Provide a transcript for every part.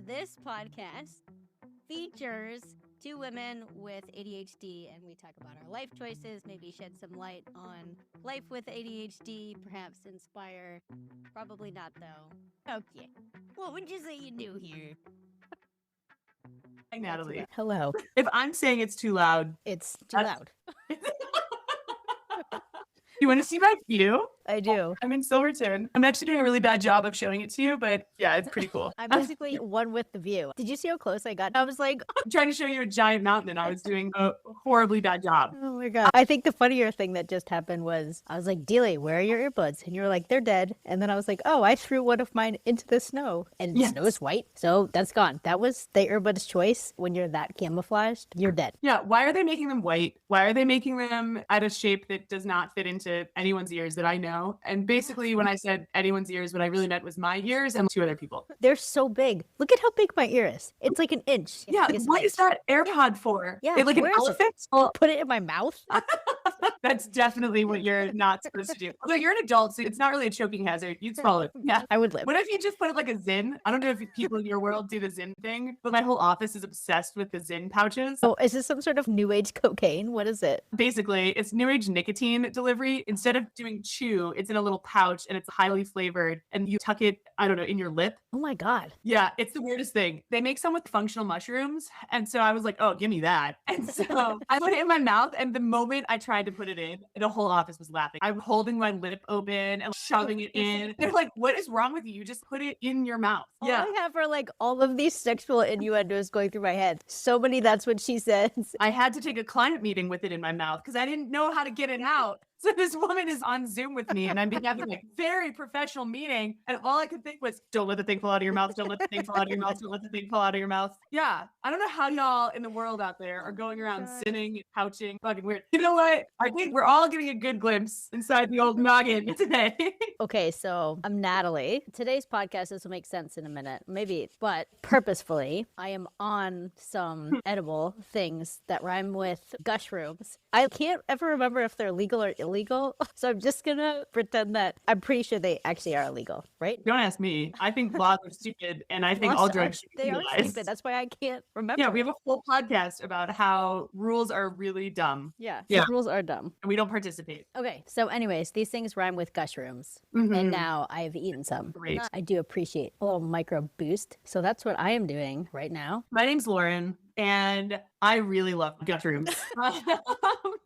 This podcast features two women with ADHD, and we talk about our life choices, maybe shed some light on life with ADHD, perhaps inspire. Probably not, though. Okay. What would you say you do here? Hi, Natalie. Hello. If I'm saying it's too loud, It's too loud. You want to see my view? I do. I'm in Silverton. I'm actually doing a really bad job of showing it to you, but yeah, it's pretty cool. I'm basically one with the view. Did you see how close I got? I was like, I'm trying to show you a giant mountain and I was doing a horribly bad job. oh my God. I think the funnier thing that just happened was I was like, Deeley, where are your earbuds? And you were like, they're dead. And then I was like, oh, I threw one of mine into the snow and the snow is white. So that's gone. That was the earbuds choice. When you're that camouflaged, you're dead. Yeah, why are they making them white? Why are they making them at a shape that does not fit into anyone's ears that I know? And basically when I said anyone's ears, what I really meant was my ears and two other people. They're so big. Look at how big my ear is. It's like an inch. Yeah, what is that AirPod for? Yeah, It's like an where is it? elephant? Well, put it in my mouth. That's definitely what you're not supposed to do. Although you're an adult, so it's not really a choking hazard. You'd swallow it. Yeah. I would live. What if you just put it like a Zyn? I don't know if people in your world do the Zyn thing, but my whole office is obsessed with the Zyn pouches. Oh, is this some sort of new age cocaine? What is it? Basically, it's new age nicotine delivery. Instead of doing chew, it's in a little pouch and it's highly flavored and you tuck it, I don't know, in your lip. Oh my God. Yeah, it's the weirdest thing. They make some with functional mushrooms. And so I was like, oh, give me that. And so I put it in my mouth. And the moment I tried to put it in, the whole office was laughing. I'm holding my lip open and shoving it in. They're like, what is wrong with you? You just put it in your mouth. All I have are like all of these sexual innuendos going through my head. So many, that's what she says. I had to take a client meeting with it in my mouth because I didn't know how to get it out. So this woman is on Zoom with me and I'm having a very professional meeting. And all I could think was, don't let the thing fall out of your mouth. Don't let the thing fall out of your mouth. Don't let the thing fall out of your mouth. Yeah. I don't know how y'all in the world out there are going around sinning, pouching, fucking weird. You know what? I think we're all getting a good glimpse inside the old noggin today. Okay, so I'm Natalie. Today's podcast, this will make sense in a minute, maybe, but purposefully, I am on some edible things that rhyme with Gushrooms. I can't ever remember if they're legal or illegal, so I'm just gonna pretend that I'm pretty sure they actually are illegal, right? Don't ask me. I think laws are stupid, and I think all drugs should be They are legalized. stupid. That's why I can't remember. Yeah, we have a full podcast about how rules are really dumb. Yeah, Yeah. rules are dumb. And we don't participate. Okay, so anyways, these things rhyme with Gushrooms, Mhm. and now I've eaten some. Great. I do appreciate a little micro boost, so that's what I am doing right now. My name's Lauren, and I really love Gushrooms.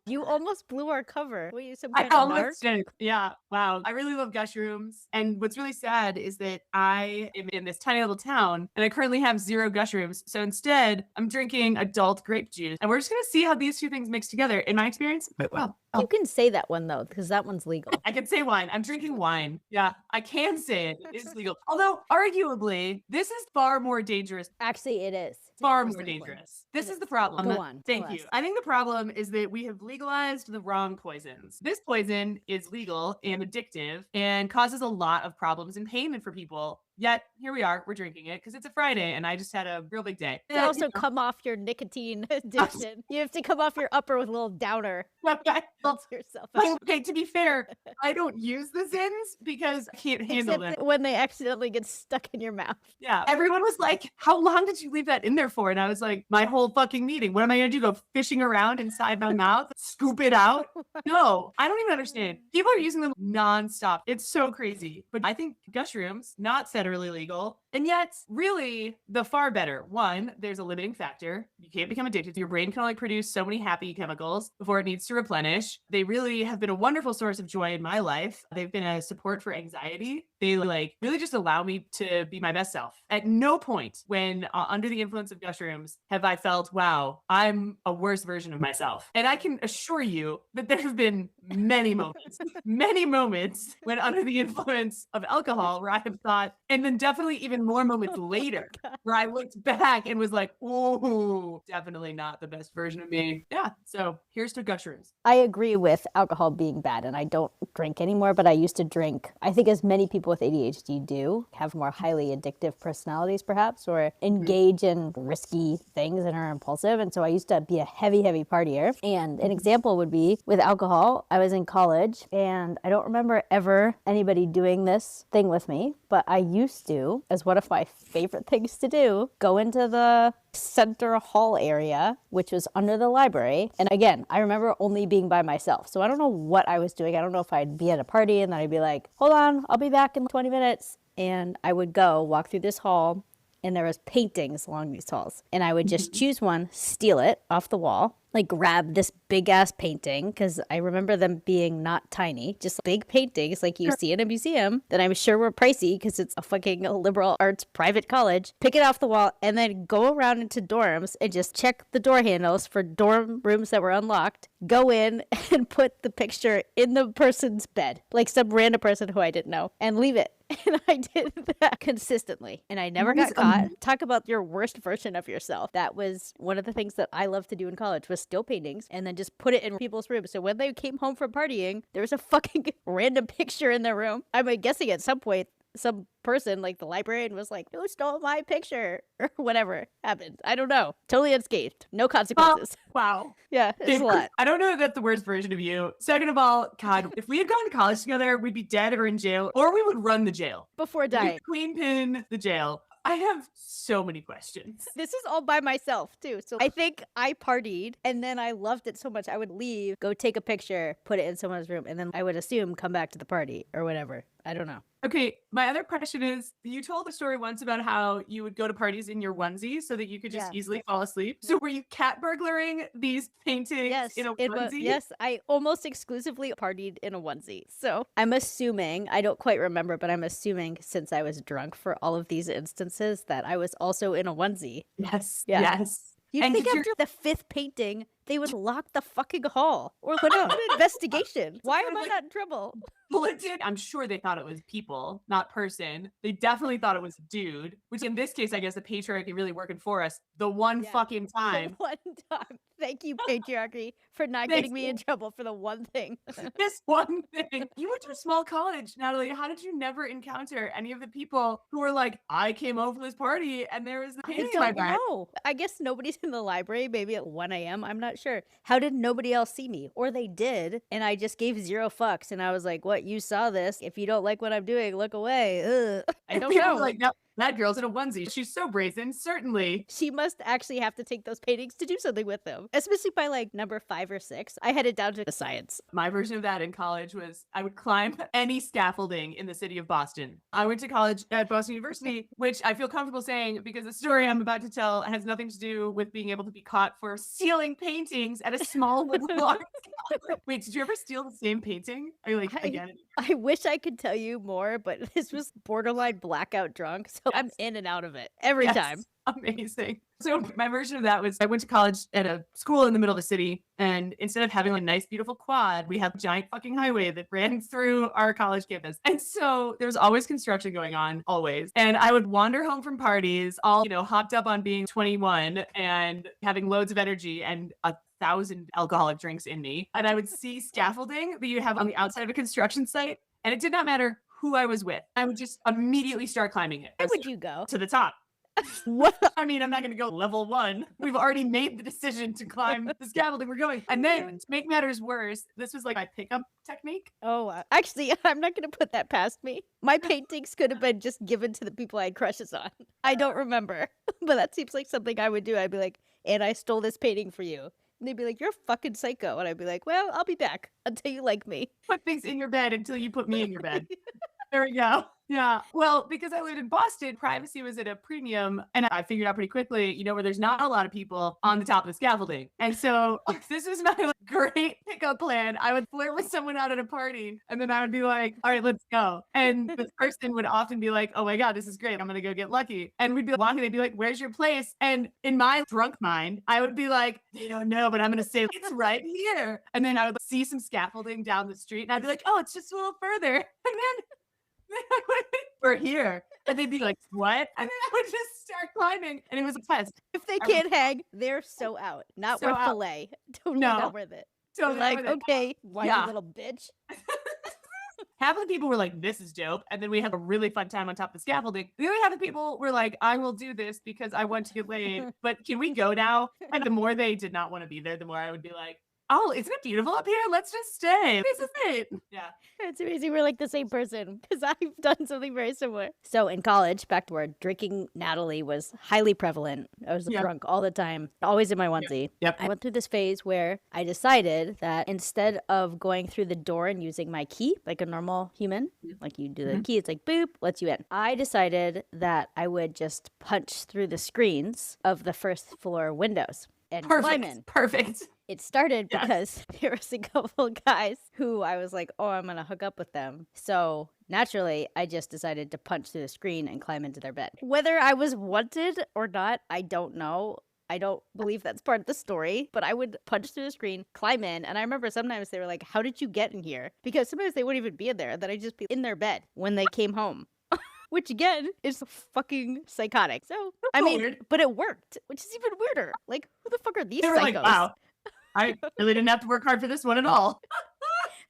You almost blew our cover. Were you some I kind of narc? almost did. Yeah. Wow. I really love Gushrooms. And what's really sad is that I am in this tiny little town and I currently have 0 Gushrooms. So instead, I'm drinking adult grape juice. And we're just going to see how these two things mix together. In my experience, but well. You can say that one though, because that one's legal. I can say wine. I'm drinking wine. Yeah, I can say it. It's legal. Although, arguably, this is far more dangerous. Actually, it is. Far more Personally. dangerous. This It is the is. problem. Go on, Thank tell you. us. I think the problem is that we have legalized the wrong poisons. This poison is legal and addictive and causes a lot of problems and pain for people. Yet here we are, we're drinking it because it's a Friday and I just had a real big day. To also come off your nicotine addiction. You have to come off your upper with a little downer. Help yourself out. Okay, to be fair, I don't use the Zins because I can't handle Except them. when they accidentally get stuck in your mouth. Yeah. Everyone was like, how long did you leave that in there for? And I was like, my whole fucking meeting. What am I going to do? Go fishing around inside my mouth? Scoop it out? No, I don't even understand. People are using them nonstop. It's so crazy. But I think Gushrooms, not federally legal. And yet, really, the far better. One, there's a limiting factor. You can't become addicted. Your brain can only produce so many happy chemicals before it needs to replenish. They really have been a wonderful source of joy in my life. They've been a support for anxiety. They really just allow me to be my best self. At no point when under the influence of Gushrooms have I felt, wow, I'm a worse version of myself. And I can assure you that there have been many moments when under the influence of alcohol where I have thought, and then definitely even more moments later where I looked back and was like, oh, definitely not the best version of me. Yeah. So here's to Gushrooms. I agree with alcohol being bad, and I don't drink anymore, but I used to drink. I think as many people with ADHD do, have more highly addictive personalities perhaps, or engage in risky things and are impulsive. And so I used to be a heavy partier. And an example would be with alcohol. I was in college and I don't remember ever anybody doing this thing with me, but I used to as well. one of my favorite things to do. Go into the center hall area, which was under the library. And again, I remember only being by myself. So I don't know what I was doing. I don't know if I'd be at a party and then I'd be like, hold on, I'll be back in 20 minutes. And I would go walk through this hall and there was paintings along these halls. And I would just choose one, steal it off the wall, like grab this big ass painting, because I remember them being not tiny, just big paintings like you see in a museum that I'm sure were pricey because it's a fucking liberal arts private college. Pick it off the wall and then go around into dorms and just check the door handles for dorm rooms that were unlocked. Go in and put the picture in the person's bed, like some random person who I didn't know, and leave it. And I did that consistently. And I never got caught. Talk about your worst version of yourself. That was one of the things that I loved to do in college was steal paintings and then just put it in people's rooms. So when they came home from partying, there was a fucking random picture in their room. I'm guessing at some point, some person like the librarian was like, who stole my picture? Or whatever happened. I don't know. Totally unscathed. No consequences. Wow. Yeah, it's a lot. I don't know if that's the worst version of you. Second of all, God, if we had gone to college together, we'd be dead or in jail, or we would run the jail. Before dying. Queen pin the jail. I have so many questions. This is all by myself too. So I think I partied and then I loved it so much I would leave, go take a picture, put it in someone's room, and then I would assume come back to the party or whatever. I don't know. Okay, my other question is, you told a story once about how you would go to parties in your onesie so that you could just easily fall asleep. So were you cat burglaring these paintings in a onesie? Yes, I almost exclusively partied in a onesie. So I'm assuming, I don't quite remember, but I'm assuming since I was drunk for all of these instances that I was also in a onesie. Yes, yeah. yes. You'd think after the fifth painting, they would lock the fucking hall or put out an investigation. Why am I not in trouble? I'm sure they thought it was people, not person. They definitely thought it was dude, which in this case, I guess the patriarchy really working for us. The one fucking time. The one time. Thank you, patriarchy, for not getting me in trouble for the one thing. This one thing. You went to a small college, Natalie. How did you never encounter any of the people who were like, I came over to this party and there was the painting in my bag? I guess nobody's in the library, maybe at 1 a.m. I'm not sure. How did nobody else see me? Or they did, and I just gave 0 fucks, and I was like, what, you saw this? If you don't like what I'm doing, look away. Ugh. I don't know. Like, no, that girl's in a onesie. She's so brazen, certainly. She must actually have to take those paintings to do something with them. Especially by like number 5 or 6. I headed down to the science. My version of that in college was I would climb any scaffolding in the city of Boston. I went to college at Boston University, which I feel comfortable saying because the story I'm about to tell has nothing to do with being able to be caught for stealing paintings at a small little art gallery. Wait, did you ever steal the same painting? Are you like, again? I wish I could tell you more, but this was borderline blackout drunk. So I'm in and out of it every time. Amazing. So my version of that was I went to college at a school in the middle of the city. And instead of having a nice, beautiful quad, we had a giant fucking highway that ran through our college campus. And so there was always construction going on, always. And I would wander home from parties, all, hopped up on being 21 and having loads of energy and 1,000 alcoholic drinks in me. And I would see scaffolding that you have on the outside of a construction site. And it did not matter who I was with. I would just immediately start climbing it. Where would you go? To the top. What? I mean, I'm not going to go level 1. We've already made the decision to climb the scaffolding. We're going. And then to make matters worse, this was like my pickup technique. Oh, actually, I'm not going to put that past me. My paintings could have been just given to the people I had crushes on. I don't remember, but that seems like something I would do. I'd be like, and I stole this painting for you. And they'd be like, you're a fucking psycho. And I'd be like, well, I'll be back until you like me. Put things in your bed until you put me in your bed. There we go. Yeah. Well, because I lived in Boston, privacy was at a premium. And I figured out pretty quickly, where there's not a lot of people on the top of the scaffolding. And so this was my great pickup plan. I would flirt with someone out at a party and then I would be like, all right, let's go. And this person would often be like, oh my God, this is great. I'm going to go get lucky. And we'd be walking. They'd be like, where's your place? And in my drunk mind, I would be like, they don't know, but I'm going to say it's right here. And then I would see some scaffolding down the street and I'd be like, oh, it's just a little further. And then I would be, we're here. And they'd be like, what? And then I would just start climbing. And it was a test. If they can't hang, they're so out. Not worth filet. Totally not worth it. So like, okay, why you little bitch? Half of the people were like, this is dope. And then we had a really fun time on top of the scaffolding. The other half of the people were like, I will do this because I want to get laid. But can we go now? And the more they did not want to be there, the more I would be like, oh, isn't it beautiful up here? Let's just stay. This is it. Yeah. It's amazing we're like the same person because I've done something very similar. So in college, back to where drinking Natalie was highly prevalent. I was drunk all the time, always in my onesie. Yep. I went through this phase where I decided that instead of going through the door and using my key like a normal human, like you do the key, it's like boop, lets you in. I decided that I would just punch through the screens of the first floor windows and climb in. Perfect. It started because there was a couple guys who I was like, oh, I'm going to hook up with them. So naturally, I just decided to punch through the screen and climb into their bed. Whether I was wanted or not, I don't know. I don't believe that's part of the story, but I would punch through the screen, climb in, and I remember sometimes they were like, how did you get in here? Because sometimes they wouldn't even be in there, that I'd just be in their bed when they came home. Which again is fucking psychotic. So, I mean, weird. but it worked, which is even weirder. Like, who the fuck are these They were psychos? like, wow, I really didn't have to work hard for this one at all.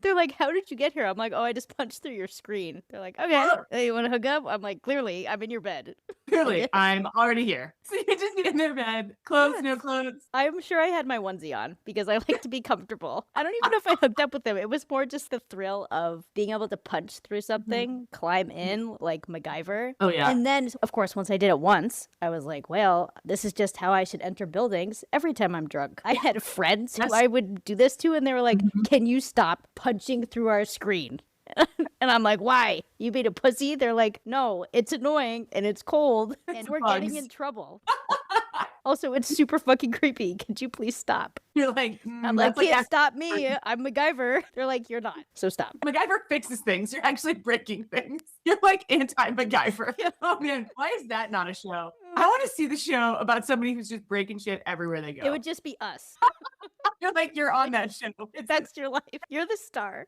They're like, how did you get here? I'm like, oh, I just punched through your screen. They're like, okay, you want to hook up? I'm like, clearly, I'm in your bed. Clearly, I'm already here. So you just get in their bed, clothes, no clothes. I'm sure I had my onesie on because I like to be comfortable. I don't even know if I hooked up with them. It was more just the thrill of being able to punch through something, climb in like MacGyver. Oh, yeah. And then, of course, once I did it once, I was like, well, this is just how I should enter buildings every time I'm drunk. I had friends who I would do this to, and they were like, can you stop punching through our screen? And I'm like, why? You being a pussy? They're like, no, it's annoying and it's cold and we're getting in trouble. Also, it's super fucking creepy. Could you please stop? You're like, I'm like, can't stop me. I'm MacGyver. They're like, you're not. So stop. MacGyver fixes things. You're actually breaking things. You're like anti-MacGyver. Oh man, why is that not a show? I want to see the show about somebody who's just breaking shit everywhere they go. It would just be us. You're like, you're on that show. That's your life. You're the star.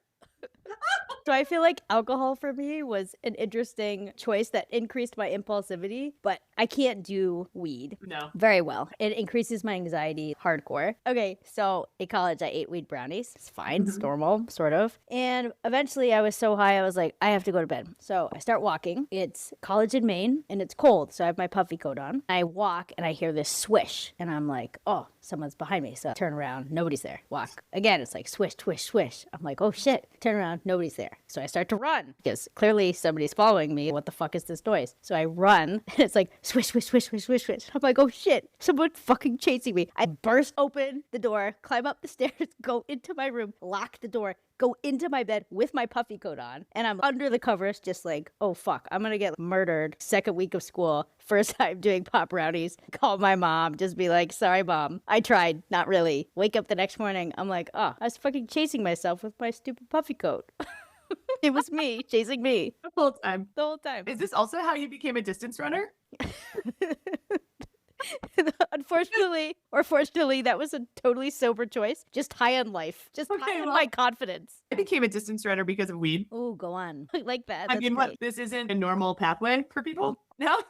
So I feel like alcohol for me was an interesting choice that increased my impulsivity, but I can't do weed very well. It increases my anxiety hardcore. Okay, so in college I ate weed brownies. It's fine, it's normal, sort of. And eventually I was so high I was like, I have to go to bed. So I start walking. It's college in Maine and it's cold, so I have my puffy coat on. I walk and I hear this swish and I'm like, oh, someone's behind me. So I turn around, nobody's there. Walk. Again, it's like swish, swish, swish. I'm like, oh shit. Turn around, nobody's there. So I start to run because clearly somebody's following me. What the fuck is this noise? So I run and it's like swish, swish, swish, swish, swish, swish. I'm like, oh shit, someone fucking chasing me. I burst open the door, climb up the stairs, go into my room, lock the door, go into my bed with my puffy coat on, and I'm under the covers just like, oh fuck, I'm gonna get murdered. Second week of school, first time doing pop brownies. Call my mom, just be like, sorry mom, I tried, not really. Wake up the next morning, I'm like, oh, I was fucking chasing myself with my stupid puffy coat. It was me chasing me The whole time. the whole time. Is this also how you became a distance runner? Unfortunately, or fortunately, that was a totally sober choice. Just high on life. Just high on my confidence. I became a distance runner because of weed. Oh, go on. I like that. I That's mean, great. what? This isn't a normal pathway for people? No?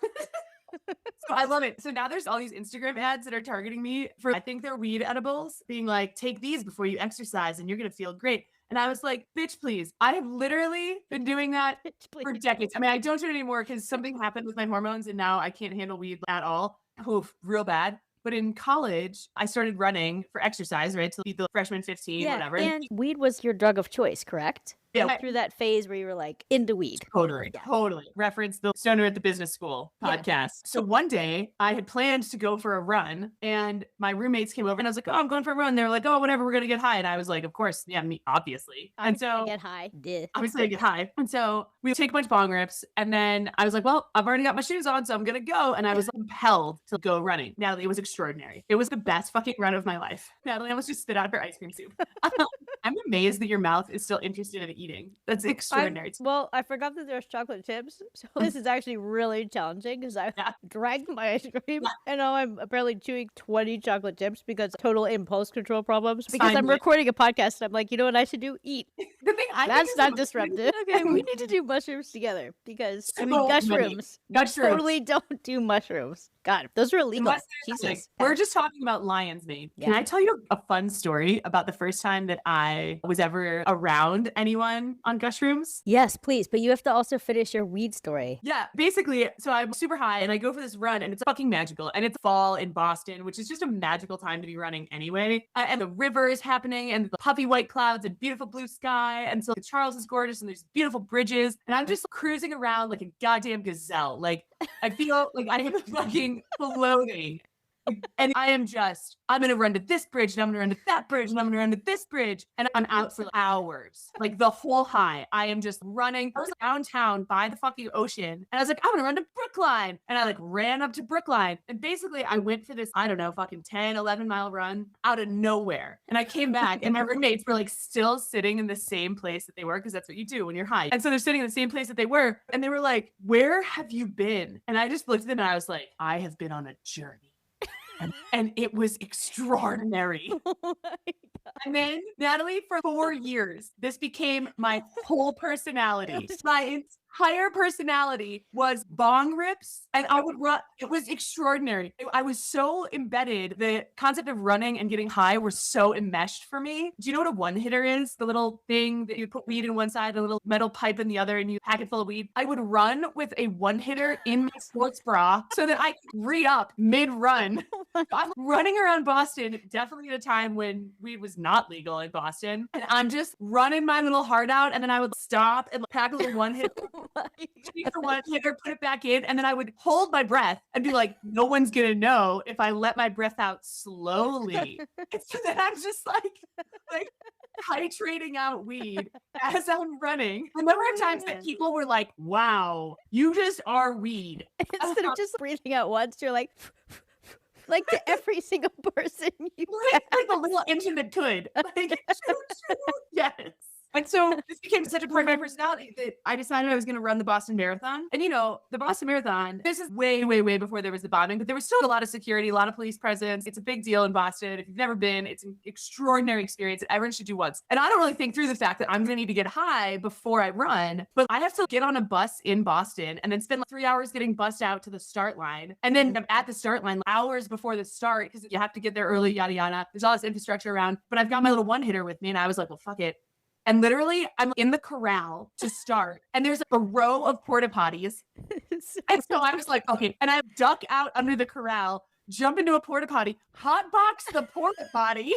So I love it. So now there's all these Instagram ads that are targeting me for, I think they're weed edibles, being like, take these before you exercise and you're going to feel great. And I was like, bitch, please. I have literally been doing that for decades. I mean, I don't do it anymore because something happened with my hormones and now I can't handle weed at all. Oof, real bad. But in college, I started running for exercise, right? To be the freshman 15, whatever. And weed was your drug of choice, correct? Yeah. You went through that phase where you were like into weed. Totally. Reference the Stoner at the Business School podcast. So one day I had planned to go for a run and my roommates came over and I was like, oh, I'm going for a run. They were like, oh, whatever, we're going to get high. And I was like, of course. Yeah, me, obviously. And so get high. Obviously I get high. And so we take a bunch of bong rips. And then I was like, well, I've already got my shoes on, so I'm going to go. And I was compelled to go running. Natalie, it was extraordinary. It was the best fucking run of my life. Natalie almost just spit out her ice cream soup. I'm amazed that your mouth is still interested in eating. That's extraordinary. Well, I forgot that there's chocolate chips. So this is actually really challenging because I dragged my ice cream and now I'm apparently chewing 20 chocolate chips because total impulse control problems. Because I'm recording a podcast and I'm like, you know what I should do? Eat. The thing I think That's is not the- disruptive. Okay, we need to do mushrooms together because I mean, So many. Gushrooms Gushrooms. totally don't do mushrooms. God, those are illegal. Unless there's, like, Jesus. we're just talking about lion's mane. Can Yeah. I tell you a fun story about the first time that I was ever around anyone on Gushrooms? Yes, please. But you have to also finish your weed story. Yeah, basically, so I'm super high and I go for this run and it's fucking magical. And it's fall in Boston, which is just a magical time to be running anyway. And the river is happening and the puffy white clouds and beautiful blue sky. And so Charles is gorgeous and there's beautiful bridges. And I'm just cruising around like a goddamn gazelle. Like, I feel like I am fucking floating. And I'm going to run to this bridge and I'm going to run to that bridge and I'm going to run to this bridge. And I'm out for hours, like the whole high. I am just running. I was downtown by the fucking ocean. And I was like, I'm going to run to Brookline. And I like ran up to Brookline. And basically I went for this, I don't know, fucking 10, 11 mile run out of nowhere. And I came back and my roommates were like still sitting in the same place that they were because that's what you do when you're high. And so they're sitting in the same place that they were. And they were like, where have you been? And I just looked at them and I was like, I have been on a journey. And it was extraordinary. Oh my God. And then, Natalie, for 4 years, this became my whole personality. My entire personality was bong rips, and I would run. It was extraordinary. I was so embedded. The concept of running and getting high were so enmeshed for me. Do you know what a one-hitter is? The little thing that you put weed in one side, a little metal pipe in the other, and you pack it full of weed. I would run with a one-hitter in my sports bra so that I could re-up mid-run. I'm running around Boston, definitely at a time when weed was not legal in Boston. And I'm just running my little heart out. And then I would stop and pack a little one hit, for one hitter, put it back in. And then I would hold my breath and be like, no one's going to know if I let my breath out slowly. And so then I'm just like titrating out weed as I'm running. And there were times that people were like, wow, you just are weed. Instead of just breathing out once, you're like to every single person you like the little engine that could. Like, yes. And so this became such a part of my personality that I decided I was going to run the Boston Marathon. And the Boston Marathon, this is way, way, way before there was the bombing, but there was still a lot of security, a lot of police presence. It's a big deal in Boston. If you've never been, it's an extraordinary experience that everyone should do once. And I don't really think through the fact that I'm going to need to get high before I run, but I have to get on a bus in Boston and then spend like 3 hours getting bussed out to the start line. And then I'm at the start line hours before the start because you have to get there early, yada, yada. There's all this infrastructure around, but I've got my little one hitter with me and I was like, well, fuck it. And literally, I'm in the corral to start, and there's a row of porta potties. And so I was like, okay. And I duck out under the corral, jump into a porta potty, hotbox the porta potty.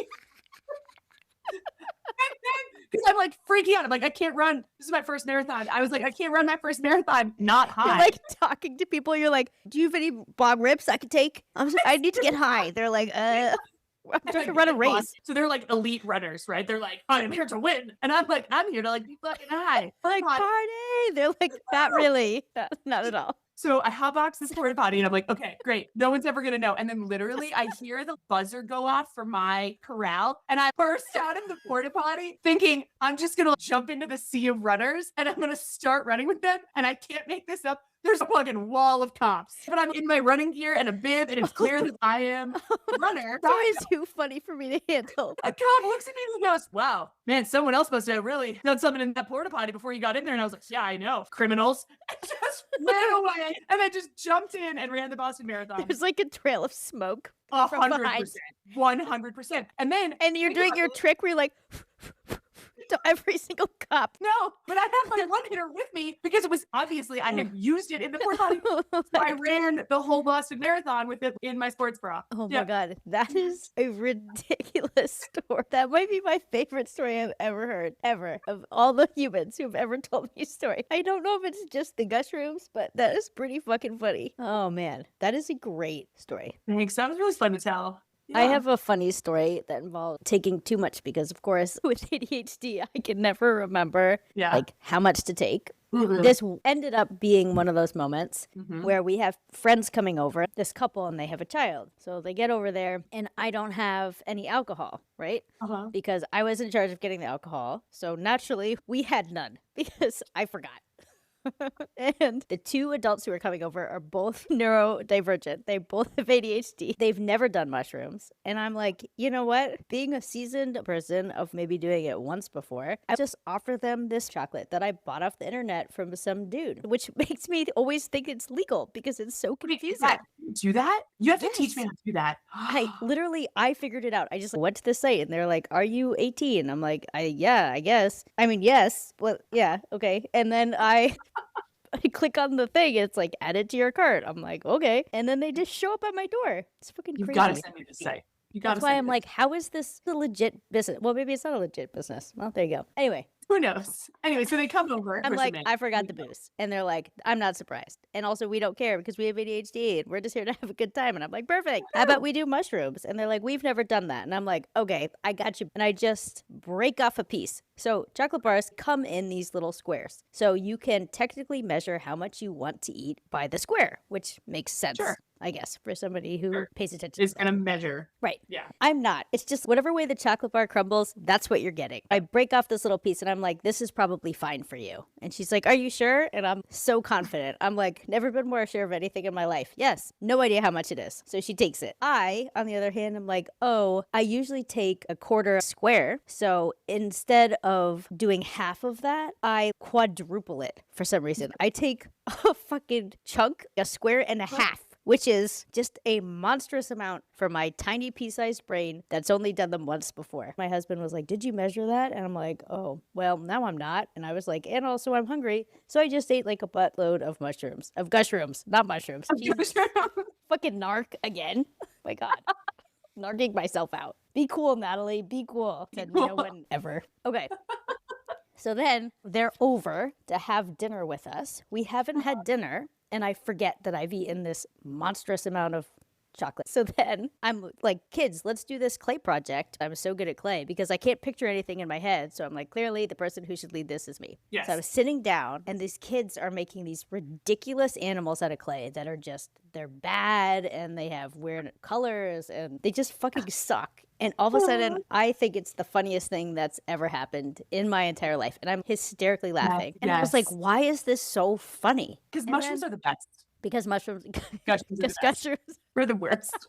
Because I'm like freaking out. I'm like, I can't run. This is my first marathon. I was like, I can't run my first marathon. Not high. You're like talking to people. You're like, do you have any bong rips I could take? I need to get high. They're like, I'm trying to run a race. So they're like elite runners, right? They're like, I'm here to win. And I'm like, I'm here to like be fucking high. Like, party. They're like, not really. Not at all. So I hotbox this porta potty and I'm like, okay, great. No one's ever going to know. And then literally I hear the buzzer go off for my corral and I burst out of the porta potty thinking I'm just going to jump into the sea of runners and I'm going to start running with them. And I can't make this up. There's a fucking wall of cops. But I'm in my running gear and a bib and it's clear that I am a runner. That is too funny for me to handle. A cop looks at me and goes, wow, man, someone else must have really done something in that porta potty before you got in there. And I was like, yeah, I know. Criminals. I just ran away and I just jumped in and ran the Boston Marathon. There's like a trail of smoke. 100%. 100%. And you're doing your trick where you're like to every single cop. No, but I had my one hitter with me because it was obviously I had used it in the porta potty. So I ran the whole Boston Marathon with it in my sports bra. Oh my God. That is a ridiculous story. That might be my favorite story I've ever heard, ever, of all the humans who've ever told me a story. I don't know if it's just the Gushrooms, but that is pretty fucking funny. Oh man, that is a great story. Thanks. That was really fun to tell. Yeah. I have a funny story that involved taking too much because, of course, with ADHD, I can never remember like how much to take. Mm-hmm. This ended up being one of those moments where we have friends coming over, this couple, and they have a child. So they get over there, and I don't have any alcohol, right? Because I was in charge of getting the alcohol. So naturally, we had none because I forgot. And the two adults who are coming over are both neurodivergent. They both have ADHD. They've never done mushrooms. And I'm like, you know what? Being a seasoned person of maybe doing it once before, I just offer them this chocolate that I bought off the internet from some dude, which makes me always think it's legal because it's so confusing. Do that? You have to teach me how to do that. I figured it out. I just went to the site and they're like, are you 18? I'm like, yeah, I guess. I mean, yes. Well, yeah, okay. And then I click on the thing. It's like, add it to your cart. I'm like, okay. And then they just show up at my door. It's fucking You've crazy. got to send me the site. That's why I'm like, how is this a legit business? Well, maybe it's not a legit business. Well, there you go. Anyway. Who knows? Anyway, so they come over. I'm like, I forgot the booze. And they're like, I'm not surprised. And also, we don't care because we have ADHD and we're just here to have a good time. And I'm like, perfect. How about we do mushrooms? And they're like, we've never done that. And I'm like, okay, I got you. And I just break off a piece. So chocolate bars come in these little squares. So you can technically measure how much you want to eat by the square, which makes sense. Sure. I guess, for somebody who pays attention. Is going to measure. Right. Yeah. I'm not. It's just whatever way the chocolate bar crumbles, that's what you're getting. I break off this little piece and I'm like, this is probably fine for you. And she's like, are you sure? And I'm so confident. I'm like, never been more sure of anything in my life. Yes. No idea how much it is. So she takes it. I, on the other hand, am like, oh, I usually take a quarter square. So instead of doing half of that, I quadruple it for some reason. I take a fucking chunk, a square and a half, which is just a monstrous amount for my tiny pea-sized brain that's only done them once before. My husband was like, did you measure that? And I'm like, oh, well, now I'm not. And I was like, and also I'm hungry. So I just ate like a buttload of mushrooms, of Gushrooms, not mushrooms. Fucking narc again. My God. Narking myself out. Be cool, Natalie. Be cool. Said no one ever. Okay. So then they're over to have dinner with us. We haven't had dinner. And I forget that I've eaten this monstrous amount of chocolate. So then I'm like, kids, let's do this clay project. I'm so good at clay because I can't picture anything in my head. So I'm like, clearly the person who should lead this is me. Yes. So I was sitting down and these kids are making these ridiculous animals out of clay that are just, they're bad and they have weird colors and they just fucking suck. And all of a sudden, I think it's the funniest thing that's ever happened in my entire life. And I'm hysterically laughing. And I was like, why is this so funny? Because mushrooms are the best. Because mushrooms, Gushrooms. We're the worst.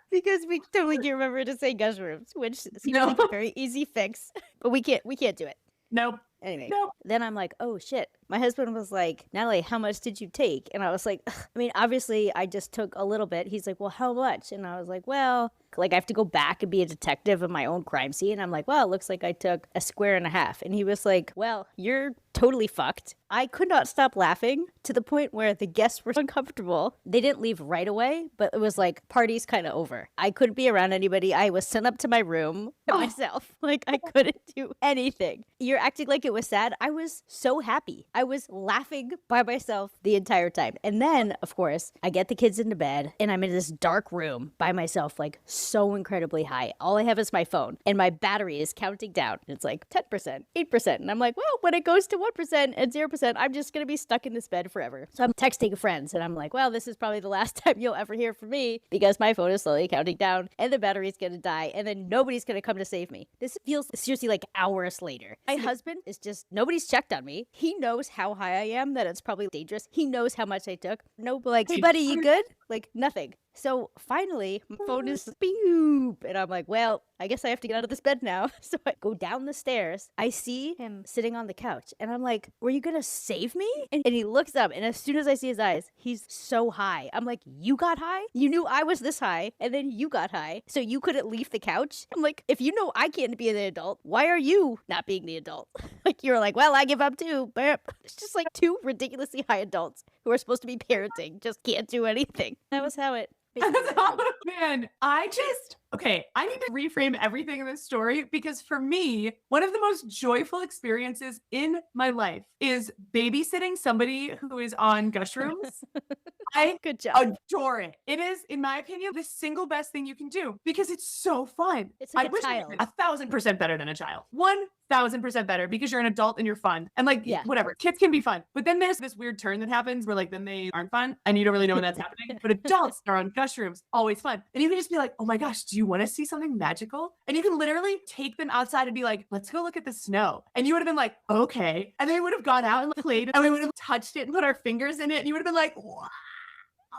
Because we totally can't remember to say Gushrooms, which seems like a very easy fix. But we can't do it. Nope. Anyway, then I'm like, oh shit. My husband was like, Natalie, how much did you take? And I was like, I mean, obviously I just took a little bit. He's like, well, how much? And I was like, well, like I have to go back and be a detective of my own crime scene. I'm like, well, it looks like I took a square and a half. And he was like, well, you're totally fucked. I could not stop laughing to the point where the guests were uncomfortable. They didn't leave right away, but it was like party's kind of over. I couldn't be around anybody. I was sent up to my room by myself. Like I couldn't do anything. You're acting like it was sad. I was so happy. I was laughing by myself the entire time. And then, of course, I get the kids into bed and I'm in this dark room by myself, like so incredibly high. All I have is my phone and my battery is counting down. It's like 10%, 8%. And I'm like, well, when it goes to 1% and 0%, I'm just going to be stuck in this bed forever. So I'm texting friends and I'm like, well, this is probably the last time you'll ever hear from me because my phone is slowly counting down and the battery's going to die and then nobody's going to come to save me. This feels seriously like hours later. My husband is just, nobody's checked on me. He knows how high I am, that it's probably dangerous. He knows how much I took. No, like, hey, buddy, you good? Like, nothing. So finally, my phone is beep. And I'm like, well, I guess I have to get out of this bed now. So I go down the stairs. I see him sitting on the couch. And I'm like, were you going to save me? And he looks up. And as soon as I see his eyes, he's so high. I'm like, you got high? You knew I was this high. And then you got high. So you couldn't leave the couch? I'm like, if you know I can't be the adult, why are you not being the adult? Like, you're like, well, I give up too. It's just like two ridiculously high adults who are supposed to be parenting just can't do anything. That was how it... Man, I need to reframe everything in this story because for me, one of the most joyful experiences in my life is babysitting somebody who is on Gushrooms. I Good job. adore it. It is, in my opinion, the single best thing you can do because it's so fun. It's like I wish child. it was 1,000% better than a child. 1000% better because you're an adult and you're fun. And like, Yeah. whatever, kids can be fun. But then there's this weird turn that happens where like, then they aren't fun and you don't really know when that's happening. But adults are on Gushrooms, always fun. And you can just be like, oh my gosh, do you want to see something magical? And you can literally take them outside and be like, let's go look at the snow. And you would have been like, okay. And they would have gone out and played and we would have touched it and put our fingers in it. And you would have been like, wow.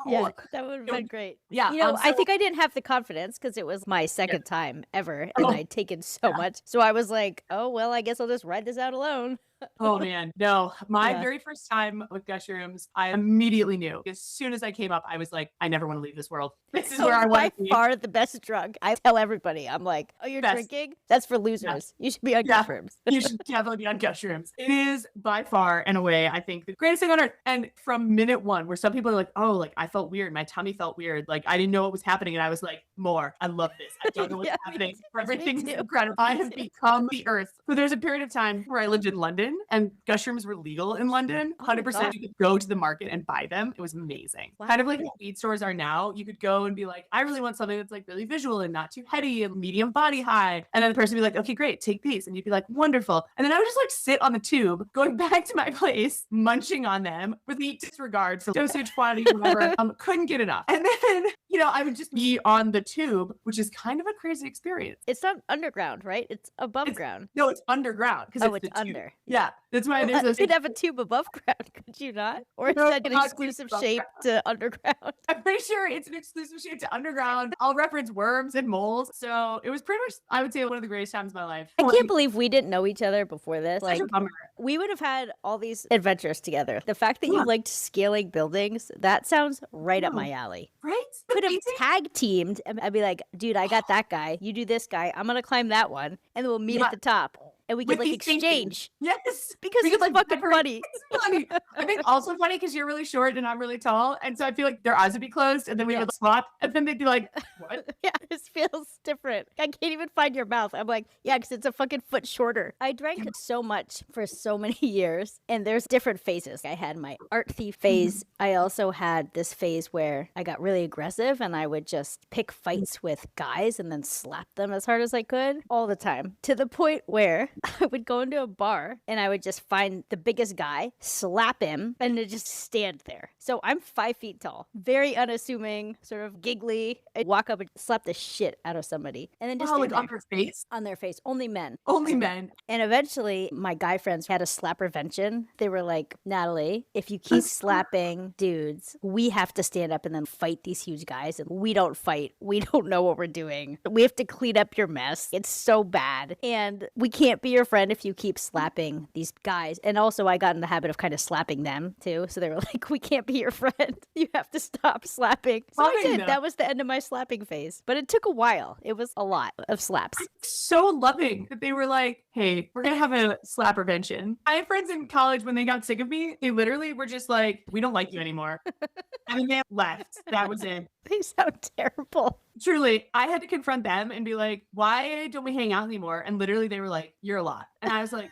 Yeah, that would have been great. Yeah. You know, I think I didn't have the confidence because it was my second time ever and I'd taken so much. So I was like, oh, well, I guess I'll just ride this out alone. Oh man, no. My very first time with Gushrooms, I immediately knew. As soon as I came up, I was like, I never want to leave this world. This is where I want to be. By far the best drug. I tell everybody, I'm like, oh, you're drinking? That's for losers. You should be on Gushrooms. You should definitely be on Gushrooms. It is by far and away, I think, the greatest thing on earth. And from minute one, where some people are like, oh, like I felt weird. My tummy felt weird. Like I didn't know what was happening. And I was like, more. I love this. I don't know what's happening. Everything's incredible. I have become the earth. So there's a period of time where I lived in London and Gushrooms were legal in London. 100% you could go to the market and buy them. It was amazing. Kind of like how weed stores are now. You could go and be like, I really want something that's like really visual and not too heady and medium body high. And then the person would be like, okay, great, take these. And you'd be like, wonderful. And then I would just like sit on the tube, going back to my place, munching on them with the disregard for dosage, quantity, whatever. Couldn't get enough. And then, you know, I would just be on the tube, which is kind of a crazy experience. It's not underground, right? It's above ground. No, it's underground. Oh, it's under. Yeah. That's why there's you could have a tube above ground, could you not? Or is that an exclusive shape to underground? I'm pretty sure it's an exclusive shape to underground. I'll reference worms and moles. So it was pretty much, I would say, one of the greatest times of my life. I can't believe we didn't know each other before this. Like, we would have had all these adventures together. The fact that you liked scaling buildings, that sounds right up my alley. Right? Could have tag teamed and I'd be like, dude, I got that guy. You do this guy. I'm going to climb that one. And then we'll meet at the top. And we could like exchange. Yes. Because it's like fucking funny. It's funny. I think also funny because you're really short and I'm really tall. And so I feel like their eyes would be closed and then we would swap. And then they'd be like, what? Yeah, this feels different. I can't even find your mouth. I'm like, yeah, because it's a fucking foot shorter. I drank so much for so many years. And there's different phases. I had my art thief phase. I also had this phase where I got really aggressive and I would just pick fights with guys and then slap them as hard as I could all the time. To the point where I would go into a bar and I would just find the biggest guy, slap him, and then just stand there. So I'm 5 feet tall, very unassuming, sort of giggly. I'd walk up and slap the shit out of somebody. And then just stand there. On their face? On their face. Only men. Only men. And eventually, my guy friends had a slap prevention. They were like, Natalie, if you keep slapping dudes, we have to stand up and then fight these huge guys. And we don't fight. We don't know what we're doing. We have to clean up your mess. It's so bad. And we can't be your friend if you keep slapping these guys. And also I got in the habit of kind of slapping them too. So they were like, we can't be your friend. You have to stop slapping. So I did. That was the end of my slapping phase. But it took a while. It was a lot of slaps. So loving that they were like, hey, we're going to have a slap prevention. I have friends in college when they got sick of me, they literally were just like, we don't like you anymore. And then they left. That was it. They sound terrible. Truly, I had to confront them and be like, why don't we hang out anymore? And literally they were like, you're a lot. And I was like,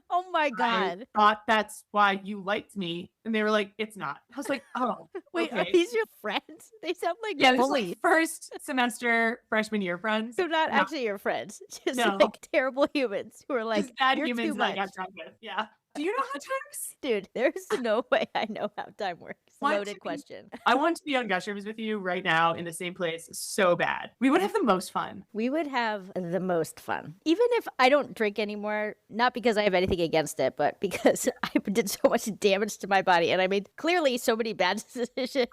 oh my God. I thought that's why you liked me. And they were like, it's not. I was like, oh, wait, okay. Are these your friends? They sound like bullies. Like first semester freshman year friends. So not actually your friends, just like terrible humans who are like, just bad you're humans too that I much. got drunk with. Yeah. Do you know how time works? Dude, there's no way I know how time works. Loaded question. I want to be on Gushrooms with you right now in the same place so bad. We would have the most fun. We would have the most fun. Even if I don't drink anymore, not because I have anything against it, but because I did so much damage to my body and I made clearly so many bad decisions.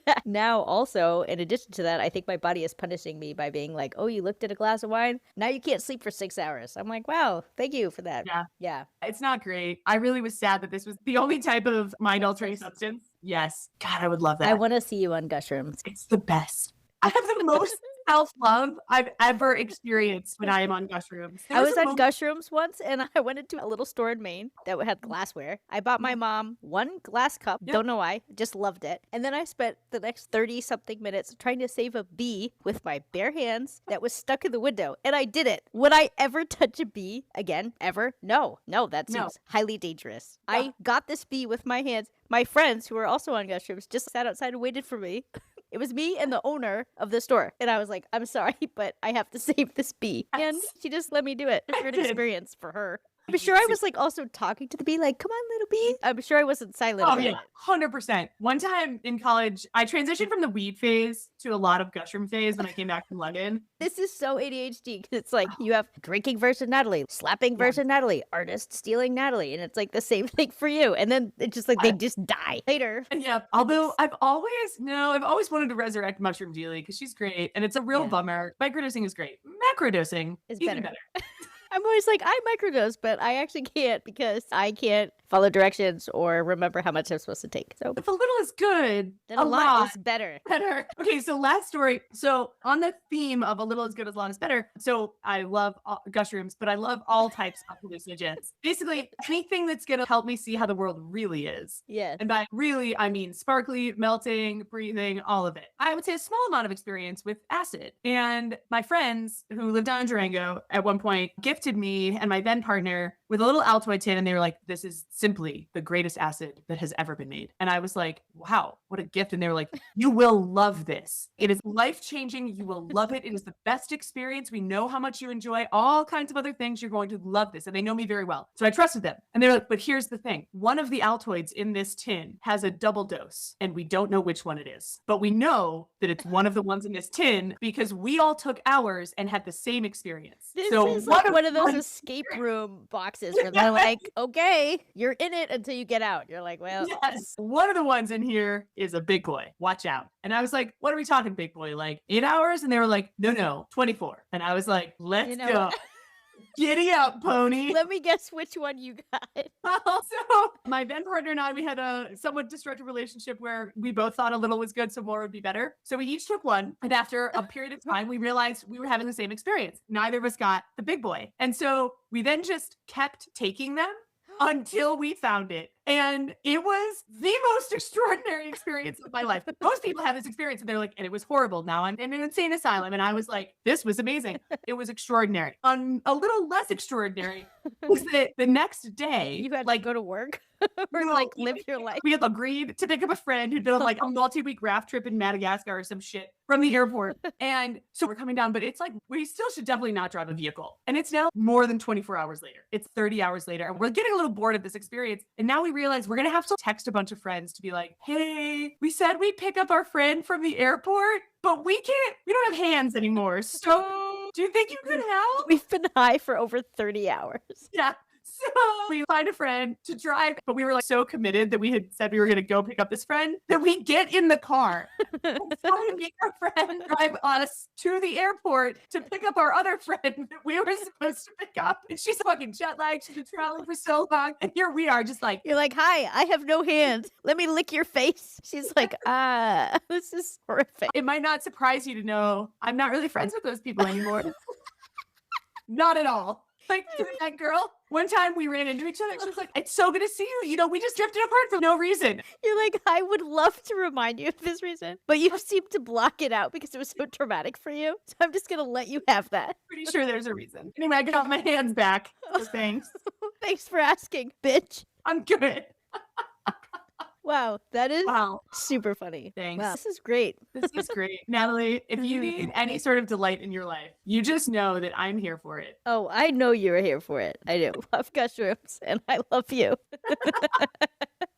That now also, in addition to that, I think my body is punishing me by being like, oh, you looked at a glass of wine? Now you can't sleep for 6 hours. I'm like, wow, thank you for that. Yeah. It's not great. I really was sad that this was the only type of mind-altering substance. Yes. God, I would love that. I want to see you on Gushrooms. It's the best. I have the most self-love I've ever experienced when I am on Gushrooms. I was on Gushrooms once and I went into a little store in Maine that had glassware. I bought my mom one glass cup. Don't know why. Just loved it. And then I spent the next 30-something minutes trying to save a bee with my bare hands that was stuck in the window. And I did it. Would I ever touch a bee again? Ever? No. That seems highly dangerous. I got this bee with my hands. My friends who were also on Gushrooms just sat outside and waited for me. It was me and the owner of the store. And I was like, I'm sorry, but I have to save this bee. And she just let me do it. It's a good experience for her. I'm sure I was like also talking to the bee, like, come on, little bee. I'm sure I wasn't silent. Oh, yeah, 100%. One time in college, I transitioned from the weed phase to a lot of Gushroom phase when I came back from London. This is so ADHD because it's like you have drinking versus Natalie, slapping versus Natalie, artist stealing Natalie. And it's like the same thing for you. And then it's just like they just die later. Yeah. Although I've always wanted to resurrect Mushroom Deeley because she's great. And it's a real bummer. Microdosing is great. Macrodosing is even better. I'm always like, I microdose, but I actually can't because I can't follow directions or remember how much I'm supposed to take. So if a little is good, then a lot is better. Okay, so last story. So on the theme of a little is good, as long as better. So I love Gushrooms, but I love all types of hallucinogens. Basically, anything that's going to help me see how the world really is. Yes. And by really, I mean sparkly, melting, breathing, all of it. I would say a small amount of experience with acid. And my friends who lived down in Durango at one point gifted me and my then partner with a little Altoid tin, and they were like, this is simply the greatest acid that has ever been made. And I was like, wow, what a gift. And they were like, you will love this. It is life-changing. You will love it. It is the best experience. We know how much you enjoy all kinds of other things. You're going to love this. And they know me very well. So I trusted them. And they were like, but here's the thing. One of the Altoids in this tin has a double dose, and we don't know which one it is. But we know that it's one of the ones in this tin because we all took ours and had the same experience. This is like one of those escape room boxes where they're like, okay, you're in it until you get out. You're like, well, yes. One of the ones in here is a big boy. Watch out. And I was like, what are we talking, big boy? Like 8 hours? And they were like, no, 24. And I was like, let's go. Giddy up, pony. Let me guess which one you got. So my then partner and I, we had a somewhat destructive relationship where we both thought a little was good, so more would be better. So we each took one. And after a period of time, we realized we were having the same experience. Neither of us got the big boy. And so we then just kept taking them until we found it. And it was the most extraordinary experience of my life. Most people have this experience and they're like, and it was horrible. Now I'm in an insane asylum. And I was like, this was amazing. It was extraordinary. A little less extraordinary was that the next day, you had to go to work or like live your life. We had agreed to pick up a friend who'd been on like a multi-week raft trip in Madagascar or some shit from the airport. And so we're coming down, but it's like, we still should definitely not drive a vehicle. And it's now more than 24 hours later. It's 30 hours later. And we're getting a little bored of this experience. And now we realize we're going to have to text a bunch of friends to be like, hey, we said we'd pick up our friend from the airport, but we don't have hands anymore. So do you think you could help? We've been high for over 30 hours. Yeah. So we find a friend to drive, but we were like so committed that we had said we were going to go pick up this friend that we get in the car and make our friend drive us to the airport to pick up our other friend that we were supposed to pick up. And she's fucking jet lagged. She's been traveling for so long. And here we are just like, you're like, hi, I have no hands. Let me lick your face. She's like, this is horrific. It might not surprise you to know I'm not really friends with those people anymore. Not at all. Like that girl. One time we ran into each other. She was like, it's so good to see you. You know, we just drifted apart for no reason. You're like, I would love to remind you of this reason, but you seem to block it out because it was so traumatic for you. So I'm just going to let you have that. Pretty sure there's a reason. Anyway, I got my hands back. So thanks. Thanks for asking, bitch. I'm good. Wow, that is super funny. Thanks. Wow, this is great. This is great. Natalie, if you need any sort of delight in your life, you just know that I'm here for it. Oh, I know you're here for it. I do. Love Gushrooms, and I love you.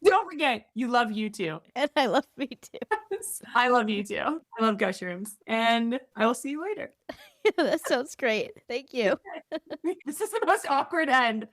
Don't forget, you love you too. And I love me too. I love you too. I love Gushrooms. And I will see you later. Yeah, that sounds great. Thank you. This is the most awkward end.